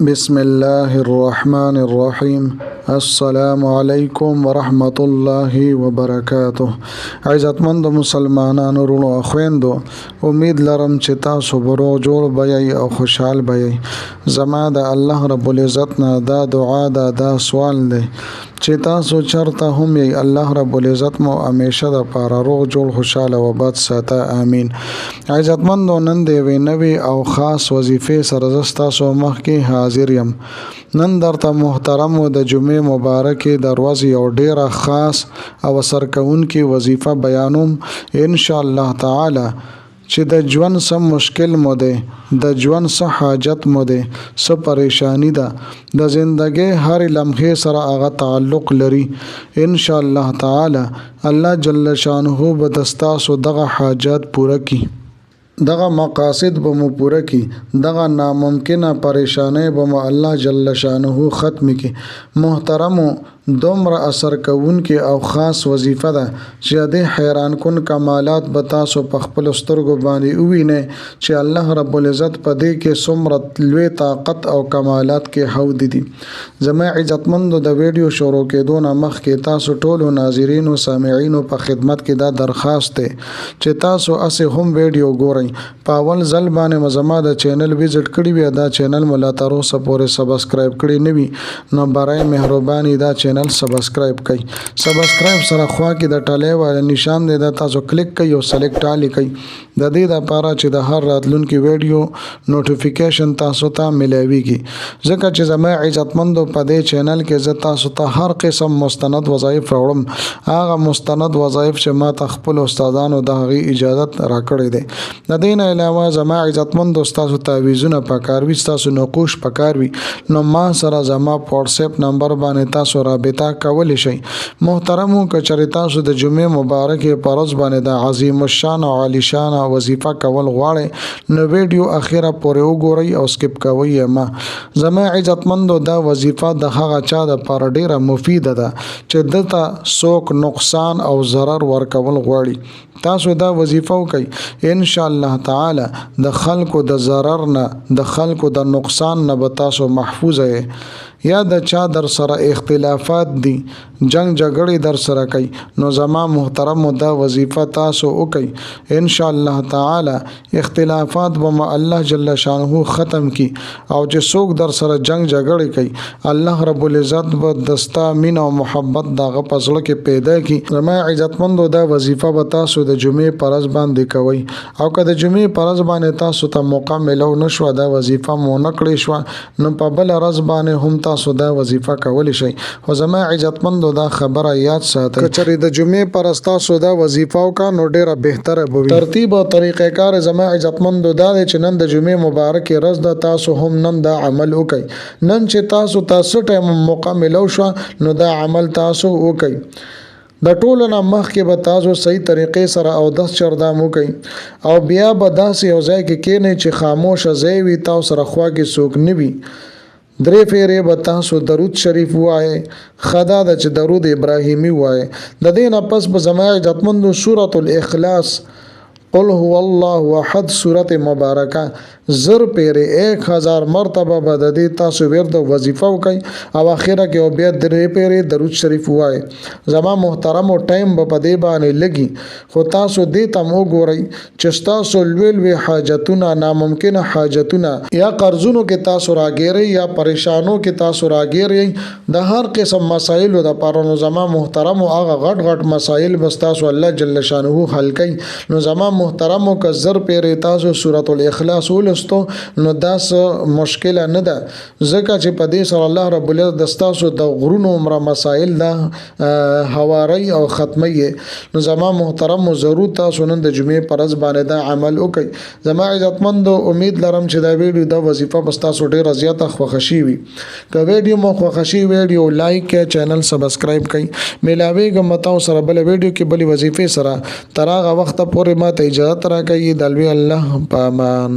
بسم الله الرحمن الرحیم. السلام علیکم ورحمت الله وبرکاته. عزتمند مسلمانانو ورونو او خويندو، امید لرم چې تاسو به روغ جوړ بئ او خوشحال بئ. زما د الله رب العزت نه دا دعا ده، دا سوال دی چې تاسو چرته هم یې الله رب العزت مو همیشه د پاره روغ جوړ خوشاله او بد ساته، امین. عزتمندو، نن دی وی نوی او خاص وظیفه سره زستا سو مخ کې حاضر یم. نن درته محترم د جمعې مبارکې د ورځې یو ډیره خاص او سرکونکې وظیفه بیانوم ان شاء الله تعالی، چې د ژوند سم مشکل مو دی، د ژوند څه حاجت مو دی، څه پریشانی ده، د زندګۍ هر لمحې سره هغه تعلق لري. ان شاء الله تعالی الله جل شانه به دستاسو دغه حاجات پوره کی، دغه مقاصد به مو پوره کی، دغه ناممکنه پریشانه به مو الله جل شانه ختم کی. محترمو، دومره اثر کوونکې او خاص وظیفه ده چې د حیران کن کمالات به تاسو په خپل سترګو باندې ووینئ چې الله رب العزت په دې کې څومره لوی طاقت او کمالات کې حود دي. زما عزتمندو، د ویډیو شروع کېدو نه مخکې تاسو ټولو ناظرینو سامعینو په خدمت کې دا درخواست دی چې تاسو اسې هم ویډیو ګورئ. په اول ځل باندې زما د چینل وزټ کړی وي، دا چینل مو لا تر اوسه پورې سبسکرایب کړی نه وي، نو برای مهرباني دا چینل سبسکرایب کړئ. سبسکرایب سره خوا کې د ټاله والا نشان دی، دا تاسو کلیک کړئ او سلیکټ آل کړئ، د دې لپاره چې د هر راتلونکي ویډیو نوټیفیکیشن تاسو ته ملایويږي. ځکه چې زما عزتمندو په دې چینل کې زه تاسو ته هر قسم مستند وظایف راوړم، هغه مستند وظایف چې ما ته خپل استادانو د هغې اجازت راکړی دی. د دې نه علاوه زما عزتمندو تاسو تعویذونه پکار وي، تاسو نقوش پکار وي، نو ما سره زما په واتساپ نمبر باندې تاسو رابطه کولی شئ. محترمو، که چېرې تاسو د جمعې مبارکې په ورځ باندې د عظیم الشان او عالی شان وظیفه کول غواړئ، نو ویډیو اخیره پورې وګورئ او سکپ کوئ یې مه. زما عزتمندو، دا وظیفه د هغه چا دپاره ډیره مفیده ده چې دته څوک نقصان او ضرر ورکول غواړي. تاسو دا وظیفه وکئ، ان شاء الله تعالی د خلکو د ضرر نه، د خلکو د نقصان نه به تاسو محفوظ یې. یا د چا در سره اختلافات دي، جنگ جګړې در سره کوي، نو زما محترمو دا وظیفه تاسو وکئ، ان شاء الله تعالی اختلافات به الله جل شانه ختم کی. او چې څوک در سره جنگ جګړې کوي، الله رب العزت به دستا مین او محبت دغه په زړه کې پیدا کی. زما عزتمندو، دا وظیفه به تاسو د جمعې په ورځ باندې کوئ، او که د جمعې په ورځ باندې تاسو ته موقع ملو نشوه، دا وظیفه مو نه کړې شوه، نو په بله ورځ باندې هم تاسو دا وظیفه کولی شئ. خو زما عزتمندو، دا خبره یاد ساتئ، که چېرې د جمعې پر ورځ تاسو دا وظیفه وکړه نو ډیره بهتره به وي. ترتیب او طریقې کار زما عزتمندو دا دی چې نن د جمعې مبارکې ورځ ده، تاسو هم نن دا عمل وکئ. نن چې تاسو ته ټایم موقع ملو شوه، نو دا عمل تاسو وکئ. د ټولو نه مخکې به تاسو صحیح طریقې سره اودس چردام وکئ، او بیا به داسې یو ځای کې کښېنئ چې خاموشه ځای وي، تاسو سره خوا کې څوک نه وي. 3 پیرې به تاسو درود شریف ووایئ، ښه دا ده چې درود ابراهیمي ووایئ. د دې نه پس به زما عزتمندو سورة الاخلاص، قل هو الله احد سورت مبارکه 0 پیرې 1000 مرتبه به د دې تاسو ورد وظیفه وکئ، او اخره کې او بیا 3 پیرې درود شریف ووایئ. زما محترمو، ټایم به په دې باندې لګي، خو تاسو دې ته وګورئ چې تاسو لوی لوی حاجتونه، ناممکنه حاجتونه، یا قرضونو کې تاسو راګیرئ، یا پریشانو کې تاسو راګیرئ، د هر قسم مسایلو دپاره، نو زما محترمو هغه غټ غټ مسایل به تاسو الله جل شانه حل کوي. نو زما محترمو، که 0 پیرې تاسو سورة الاخلاص ولستو، نو دا څه مشکله نه ده، ځکه چې په دې سره الله رب العزت ستاسو د غرونو عمره مسایل دا هواری او ختمی. نو زما محترمو، ضرور تاسو نن د جمعې په ورځ باندې دا عمل وکئ. زما عزتمندو، امید لرم چې دا ویډیو، دا وظیفه به ستاسو ډیره زیاته خوښه شي وي. که ویډیو مو خوښه شي، ویډیو لایک کړئ، چینل سبسکرایب کړئ. میلاویږم تاسو سره بل ویډیو کې بلې وظیفې سره. تر هغه وخته پورې ما ته اجازه راکړئ. د لوی الله په امان.